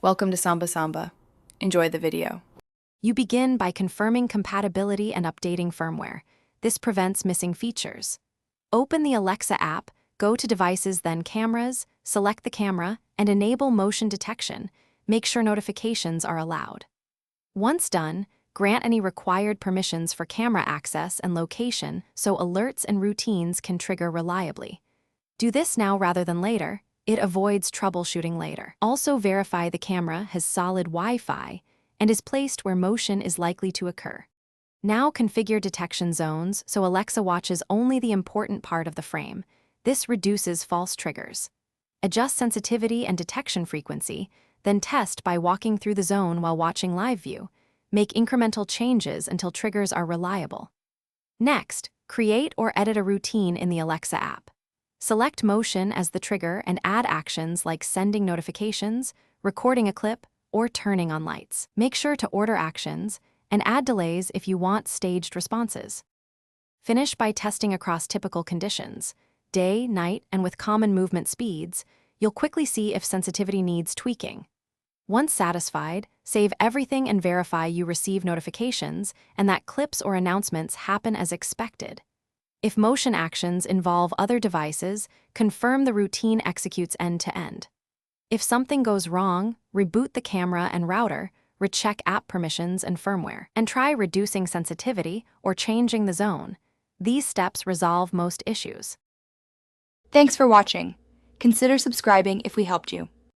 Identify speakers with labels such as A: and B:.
A: Welcome to Samba Samba. Enjoy the video.
B: You begin by confirming compatibility and updating firmware. This prevents missing features. Open the Alexa app, go to Devices, then Cameras, select the camera, and enable motion detection. Make sure notifications are allowed. Once done, grant any required permissions for camera access and location so alerts and routines can trigger reliably. Do this now rather than later. It avoids troubleshooting later. Also verify the camera has solid Wi-Fi and is placed where motion is likely to occur. Now configure detection zones so Alexa watches only the important part of the frame. This reduces false triggers. Adjust sensitivity and detection frequency, then test by walking through the zone while watching live view. Make incremental changes until triggers are reliable. Next, create or edit a routine in the Alexa app. Select motion as the trigger and add actions like sending notifications, recording a clip, or turning on lights. Make sure to order actions and add delays if you want staged responses. Finish by testing across typical conditions, day, night, and with common movement speeds. You'll quickly see if sensitivity needs tweaking. Once satisfied, save everything and verify you receive notifications and that clips or announcements happen as expected. If motion actions involve other devices, confirm the routine executes end-to-end. If something goes wrong, reboot the camera and router, recheck app permissions and firmware, and try reducing sensitivity or changing the zone. These steps resolve most issues.
C: Thanks for watching. Consider subscribing if we helped you.